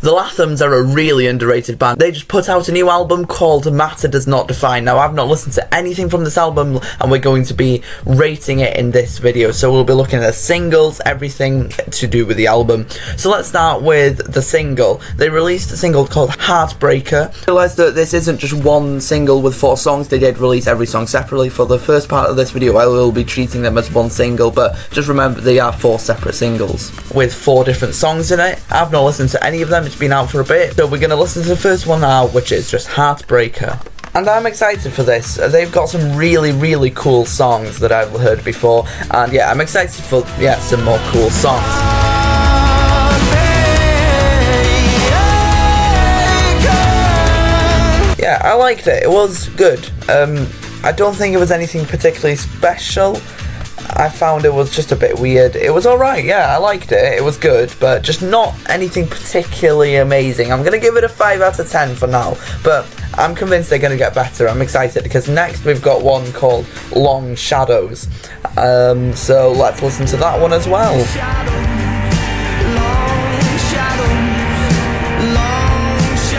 The Lathums are a really underrated band. They just put out a new album called Matter Does Not Define. Now, I've not listened to anything from this album, and we're going to be rating it in this video. So we'll be looking at the singles, everything to do with the album. So let's start with the single. They released a single called Heartbreaker. I realised that this isn't just one single with 4 songs. They did release every song separately. For the first part of this video, I will be treating them as one single, but just remember they are 4 separate singles with 4 different songs in it. I've not listened to any of them. It's been out for a bit, so we're going to listen to the first one now, which is just Heartbreaker. And I'm excited for this. They've got some really cool songs that I've heard before, and yeah, I'm excited for some more cool songs. Yeah, I liked it. It was good. I don't think it was anything particularly special. I found it was just a bit weird. It was alright, yeah, I liked it. It was good, but just not anything particularly amazing. I'm going to give it a 5 out of 10 for now, but I'm convinced they're going to get better. I'm excited because next we've got one called Long Shadows. So let's listen to that one as well.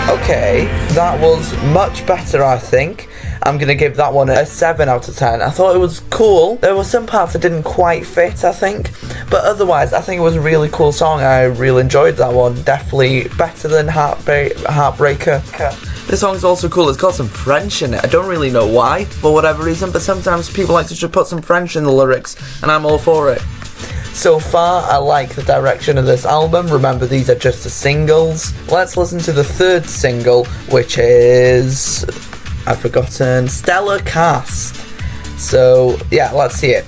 Okay, that was much better, I think. I'm going to give that one a 7 out of 10. I thought it was cool. There were some parts that didn't quite fit, I think. But otherwise, I think it was a really cool song. I really enjoyed that one. Definitely better than Heartbreaker. This song's also cool. It's got some French in it. I don't really know why, for whatever reason, but sometimes people like to just put some French in the lyrics, and I'm all for it. So far, I like the direction of this album. Remember, these are just the singles. Let's listen to the third single, which is... I've forgotten. Stellar Cast. So, yeah, let's see it.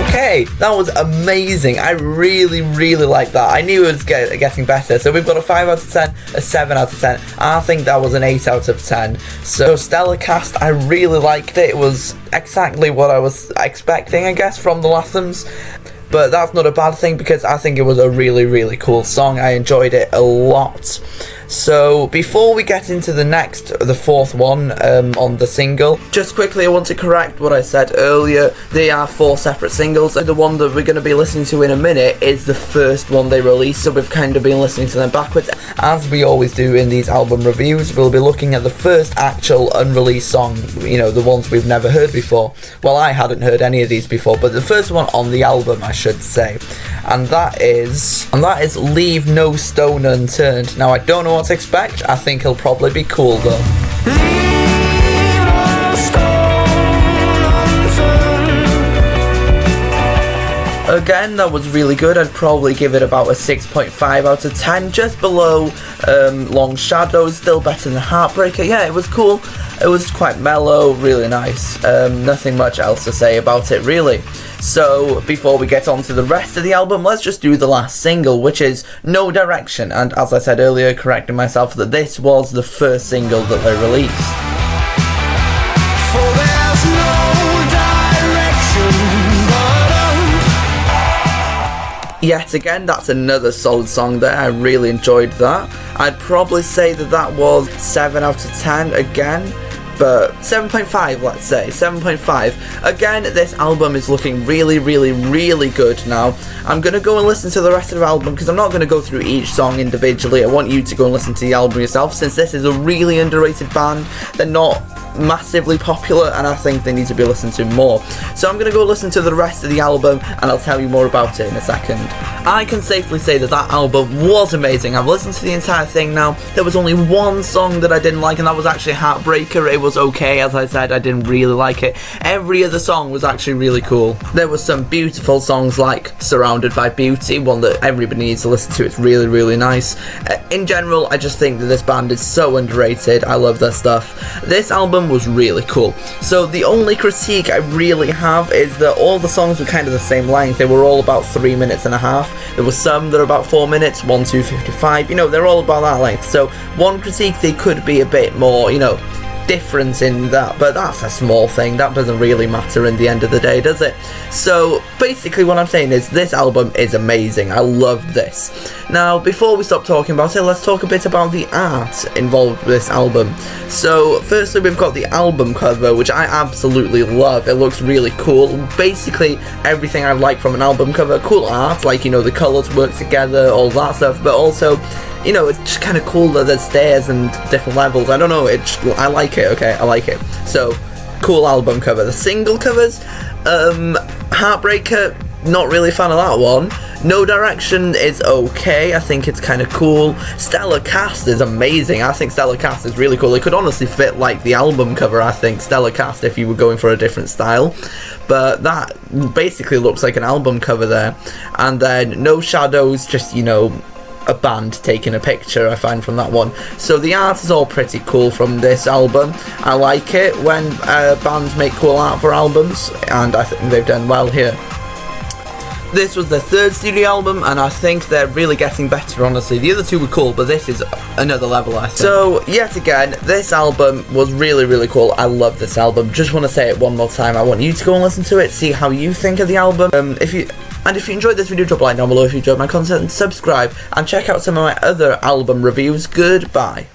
Okay, that was amazing. I really like that. I knew it was getting better. So we've got a 5 out of 10, a 7 out of 10. I think that was an 8 out of 10. So Stellar Cast, I really liked it. It was exactly what I was expecting, I guess, from the Lathums. But that's not a bad thing because I think it was a really cool song. I enjoyed it a lot. So before we get into the fourth one on the single, just quickly I want to correct what I said earlier. They are 4 separate singles, and the one that we're going to be listening to in a minute is the first one they released, so we've kind of been listening to them backwards. As we always do in these album reviews, we'll be looking at the first actual unreleased song, you know, the ones we've never heard before. Well, I hadn't heard any of these before, but the first one on the album, I should say. And that is Leave No Stone Unturned. Now, I don't know what to expect. I think he'll probably be cool though. Again, that was really good. I'd probably give it about a 6.5 out of 10, just below Long Shadows, still better than Heartbreaker. Yeah, it was cool. It was quite mellow, really nice. Nothing much else to say about it, really. So, before we get on to the rest of the album, let's just do the last single, which is No Direction. And as I said earlier, correcting myself, that this was the first single that they released. For there's no direction but yet again, that's another solid song there. I really enjoyed that. I'd probably say that was 7 out of 10 again. But 7.5, let's say, 7.5. Again, this album is looking really good now. I'm going to go and listen to the rest of the album because I'm not going to go through each song individually. I want you to go and listen to the album yourself, since this is a really underrated band. They're not massively popular, and I think they need to be listened to more. So I'm going to go listen to the rest of the album, and I'll tell you more about it in a second. I can safely say that album was amazing. I've listened to the entire thing now. There was only one song that I didn't like, and that was actually Heartbreaker. It was okay, as I said. I didn't really like it. Every other song was actually really cool. There were some beautiful songs like Surrounded by Beauty, one that everybody needs to listen to. It's really nice. In general, I just think that this band is so underrated. I love their stuff. This album was really cool. So the only critique I really have is that all the songs were kind of the same length. They were all about 3 minutes and a half. There were some that are about 4 minutes, 2:55. You know, they're all about that length. So one critique, they could be a bit more, you know, difference in that, but that's a small thing. That doesn't really matter in the end of the day, does it? So basically what I'm saying is this album is amazing. I love this. Now before we stop talking about it, let's talk a bit about the art involved with this album. So firstly, we've got the album cover, which I absolutely love. It looks really cool. Basically everything I like from an album cover. Cool art, like, you know, the colours work together, all that stuff, but also, you know, it's just kind of cool that there's stairs and different levels. I don't know, I like it, okay, I like it. So, cool album cover. The single covers, Heartbreaker, not really a fan of that one. No Direction is okay, I think it's kind of cool. Stellar Cast is amazing. I think Stellar Cast is really cool. It could honestly fit like the album cover, I think, Stellar Cast, if you were going for a different style. But that basically looks like an album cover there. And then No Shadows, just, you know, a band taking a picture, I find, from that one. So the art is all pretty cool from this album. I like it when bands make cool art for albums, and I think they've done well here. This was their third studio album, and I think they're really getting better, honestly. The other two were cool, but this is another level, I think. So, yet again, this album was really, really cool. I love this album. Just want to say it one more time. I want you to go and listen to it, see how you think of the album. If you enjoyed this video, drop a like down below if you enjoyed my content, and subscribe, and check out some of my other album reviews. Goodbye.